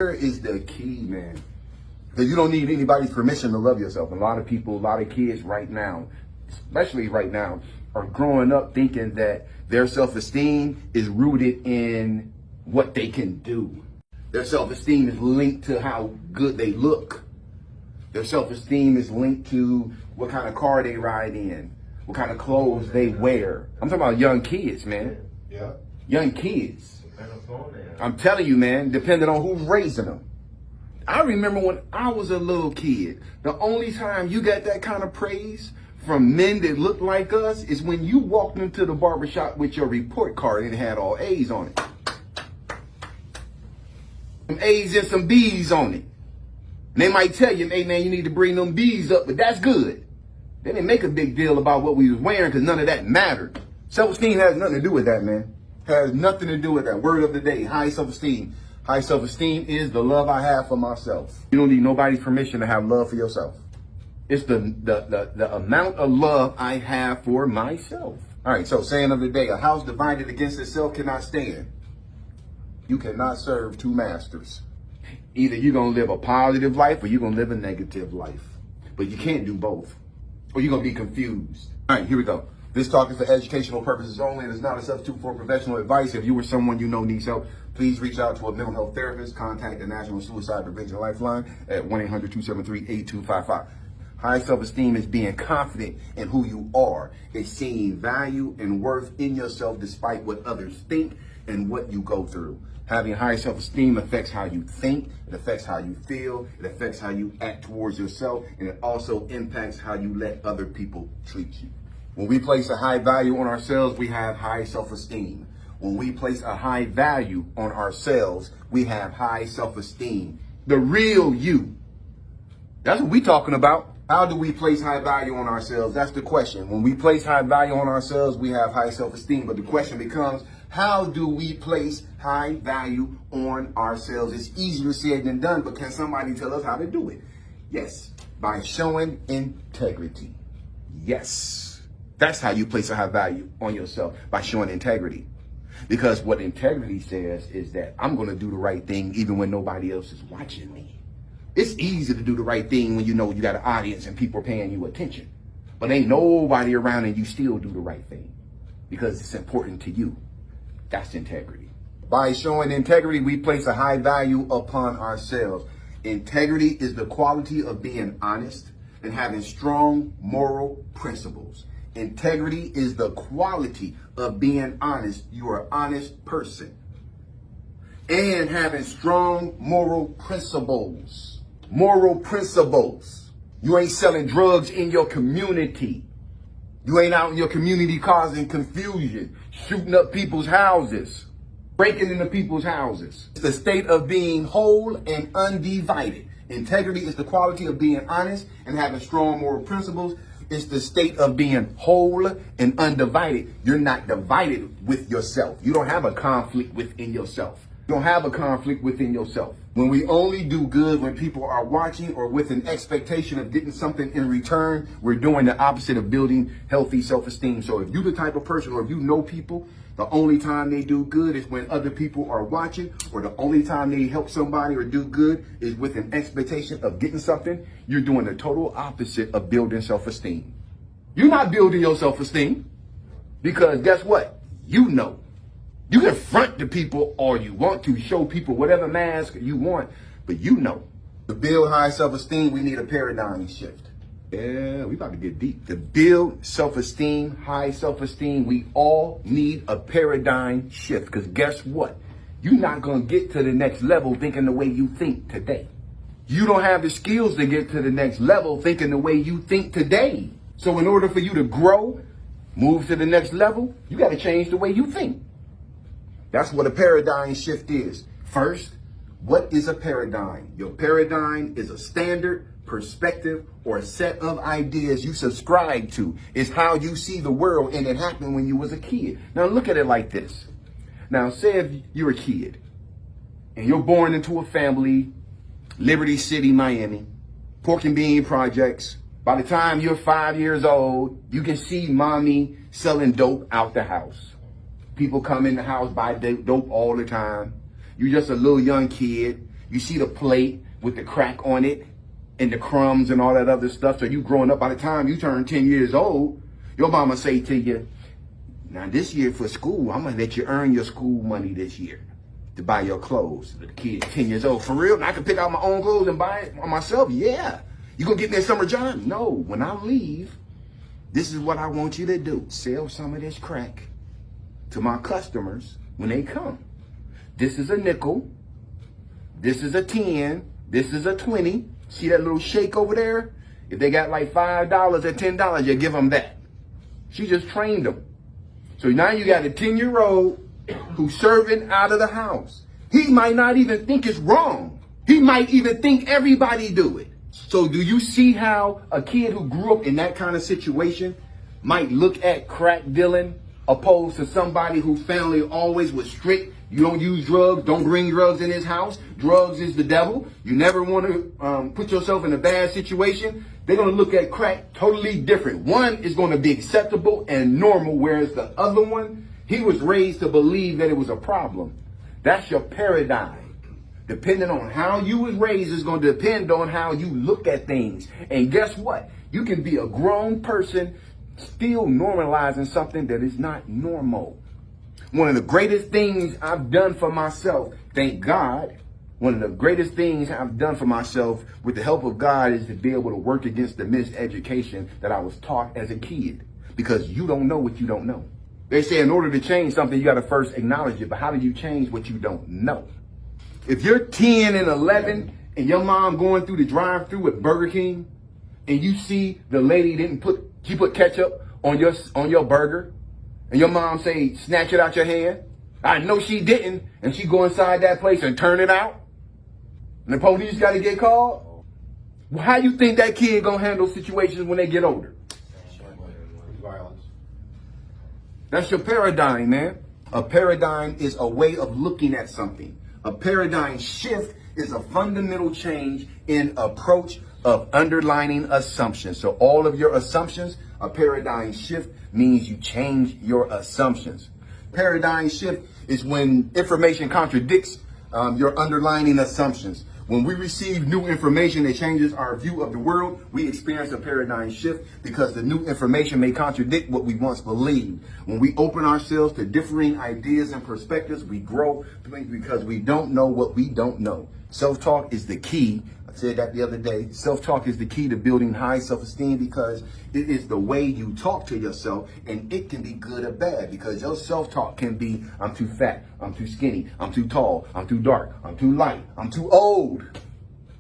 Here is the key, man. Because you don't need anybody's permission to love yourself. A lot of people, a lot of kids right now, especially right now, are growing up thinking that their self-esteem is rooted in what they can do. Their self-esteem is linked to how good they look. Their self-esteem is linked to what kind of car they ride in, what kind of clothes they wear. I'm talking about young kids, man. Yeah. Young kids. I'm telling you, man, depending on who's raising them. I remember when I was a little kid, the only time you got that kind of praise from men that looked like us is when you walked into the barbershop with your report card and it had all A's on it. Some A's and some B's on it. And they might tell you, hey man, you need to bring them B's up, but that's good. They didn't make a big deal about what we was wearing because none of that mattered. Self-esteem has nothing to do with that, man. Has nothing to do with that. Word of the day, high self-esteem. High self-esteem is the love I have for myself. You don't need nobody's permission to have love for yourself. It's the amount of love I have for myself. All right, so saying of the day, a house divided against itself cannot stand. You cannot serve two masters. Either you're going to live a positive life or you're going to live a negative life. But you can't do both, or you're going to be confused. All right, here we go. This talk is for educational purposes only and is not a substitute for professional advice. If you or someone you know needs help, please reach out to a mental health therapist. Contact the National Suicide Prevention Lifeline at 1-800-273-8255. High self-esteem is being confident in who you are. It's seeing value and worth in yourself despite what others think and what you go through. Having high self-esteem affects how you think, it affects how you feel, it affects how you act towards yourself, and it also impacts how you let other people treat you. When we place a high value on ourselves, we have high self-esteem. When we place a high value on ourselves, we have high self-esteem. The real you. That's what we're talking about. How do we place high value on ourselves? That's the question. When we place high value on ourselves, we have high self-esteem. But the question becomes, how do we place high value on ourselves? It's easier said than done, but can somebody tell us how to do it? Yes, by showing integrity. Yes. That's how you place a high value on yourself, by showing integrity. Because what integrity says is that I'm going to do the right thing even when nobody else is watching me. It's easy to do the right thing when you know you got an audience and people are paying you attention. But ain't nobody around and you still do the right thing because it's important to you. That's integrity. By showing integrity, we place a high value upon ourselves. Integrity is the quality of being honest and having strong moral principles. Integrity is the quality of being honest. You are an honest person. And having strong moral principles. Moral principles. You ain't selling drugs in your community. You ain't out in your community causing confusion, shooting up people's houses, breaking into people's houses. It's the state of being whole and undivided. Integrity is the quality of being honest and having strong moral principles. It's the state of being whole and undivided. You're not divided with yourself. You don't have a conflict within yourself. You don't have a conflict within yourself. When we only do good when people are watching or with an expectation of getting something in return, we're doing the opposite of building healthy self-esteem. So if you're the type of person, or if you know people, the only time they do good is when other people are watching, or the only time they help somebody or do good is with an expectation of getting something, you're doing the total opposite of building self-esteem. You're not building your self-esteem because guess what? You know. You can front to people all you want to, show people whatever mask you want, but you know. To build high self-esteem, we need a paradigm shift. Yeah, we about to get deep. To build self-esteem, high self-esteem, we all need a paradigm shift. Because guess what? You're not going to get to the next level thinking the way you think today. You don't have the skills to get to the next level thinking the way you think today. So in order for you to grow, move to the next level, you got to change the way you think. That's what a paradigm shift is. First, what is a paradigm? Your paradigm is a standard, perspective, or a set of ideas you subscribe to. It's how you see the world, and it happened when you was a kid. Now look at it like this. Now say if you're a kid and you're born into a family, Liberty City, Miami, pork and bean projects. By the time you're 5 years old, you can see mommy selling dope out the house. People come in the house, buy dope all the time. You're just a little young kid. You see the plate with the crack on it and the crumbs and all that other stuff. So you growing up, by the time you turn 10 years old, your mama say to you, now this year for school, I'm going to let you earn your school money this year to buy your clothes. The kid 10 years old, for real? And I can pick out my own clothes and buy it myself? Yeah. You going to get me a summer job? No. When I leave, this is what I want you to do. Sell some of this crack to my customers when they come. This is a nickel. This is a 10. This is a 20. See that little shake over there? If they got like $5 or $10, you give them that. She just trained them. So now you got a 10-year-old who's serving out of the house. He might not even think it's wrong. He might even think everybody do it. So do you see how a kid who grew up in that kind of situation might look at crack dealing opposed to somebody whose family always was strict? You don't use drugs. Don't bring drugs in this house. Drugs is the devil. You never want to put yourself in a bad situation. They're going to look at crack totally different. One is going to be acceptable and normal, whereas the other one, he was raised to believe that it was a problem. That's your paradigm. Depending on how you was raised is going to depend on how you look at things. And guess what? You can be a grown person still normalizing something that is not normal. One of the greatest things I've done for myself, thank God, one of the greatest things I've done for myself with the help of God is to be able to work against the miseducation that I was taught as a kid. Because you don't know what you don't know. They say in order to change something, you got to first acknowledge it. But how do you change what you don't know? If you're 10 and 11 and your mom going through the drive-thru at Burger King and you see the lady she put ketchup on your burger, and your mom say, snatch it out your hand. I know she didn't. And she go inside that place and turn it out. And the police got to get called. Well, how you think that kid going to handle situations when they get older? Violence. That's your paradigm, man. A paradigm is a way of looking at something. A paradigm shift is a fundamental change in approach of underlining assumptions. So all of your assumptions, a paradigm shift means you change your assumptions. Paradigm shift is when information contradicts your underlying assumptions. When we receive new information that changes our view of the world, we experience a paradigm shift because the new information may contradict what we once believed. When we open ourselves to differing ideas and perspectives, we grow because we don't know what we don't know. Self-talk is the key. I said that the other day. Self-talk is the key to building high self-esteem because it is the way you talk to yourself, and it can be good or bad because your self-talk can be, I'm too fat, I'm too skinny, I'm too tall, I'm too dark, I'm too light, I'm too old.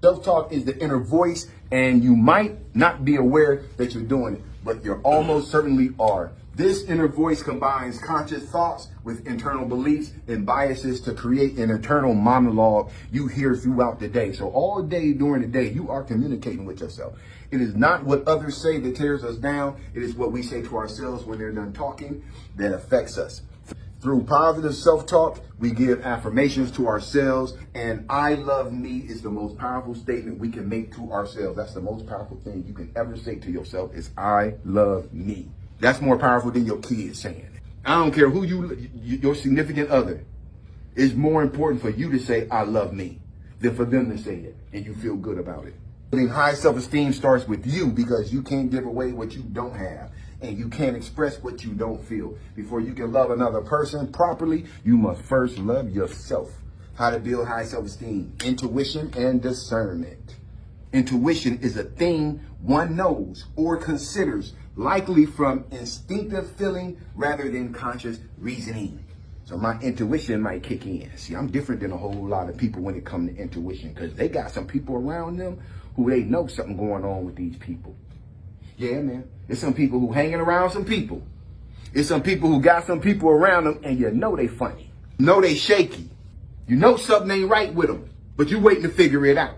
Self-talk is the inner voice, and you might not be aware that you're doing it, but you almost certainly are. This inner voice combines conscious thoughts with internal beliefs and biases to create an internal monologue you hear throughout the day. So all day during the day, you are communicating with yourself. It is not what others say that tears us down. It is what we say to ourselves when they're done talking that affects us. Through positive self-talk, we give affirmations to ourselves, and I love me is the most powerful statement we can make to ourselves. That's the most powerful thing you can ever say to yourself is I love me. That's more powerful than your kids saying it. I don't care who your significant other. It's more important for you to say, I love me, than for them to say it, and you feel good about it. Building high self-esteem starts with you because you can't give away what you don't have, and you can't express what you don't feel. Before you can love another person properly, you must first love yourself. How to build high self-esteem, intuition and discernment. Intuition is a thing one knows or considers likely from instinctive feeling rather than conscious reasoning. So my intuition might kick in. See, I'm different than a whole lot of people when it comes to intuition because they got some people around them who they know something going on with these people. Yeah, man. There's some people who hanging around some people. There's some people who got some people around them and you know they funny. You know they shaky. You know something ain't right with them, but you waiting to figure it out.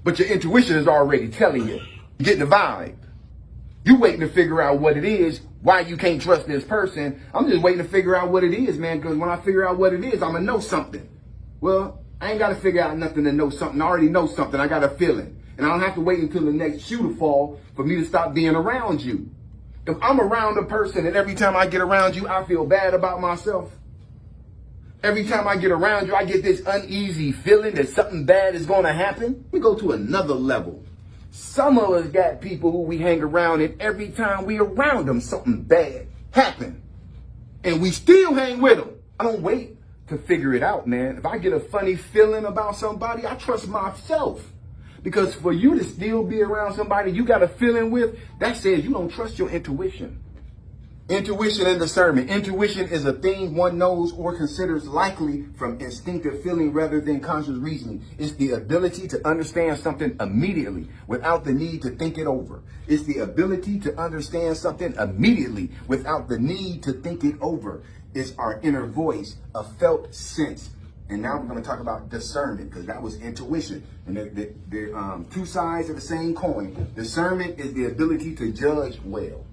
But your intuition is already telling you. You're getting the vibe. You waiting to figure out what it is, why you can't trust this person. I'm just waiting to figure out what it is, man, because when I figure out what it is, I'm going to know something. Well, I ain't got to figure out nothing to know something. I already know something. I got a feeling. And I don't have to wait until the next shoe to fall for me to stop being around you. If I'm around a person and every time I get around you, I feel bad about myself, Every time I get around you, I get this uneasy feeling that something bad is going to happen. We go to another level. Some of us got people who we hang around, and every time we around them, something bad happen. And we still hang with them. I don't wait to figure it out, man. If I get a funny feeling about somebody, I trust myself. Because for you to still be around somebody you got a feeling with, that says you don't trust your intuition. Intuition and discernment. Intuition is a thing one knows or considers likely from instinctive feeling rather than conscious reasoning. It's the ability to understand something immediately without the need to think it over. It's the ability to understand something immediately without the need to think it over. It's our inner voice, a felt sense. And now we're going to talk about discernment, because that was intuition. And they're two sides of the same coin. Discernment is the ability to judge well.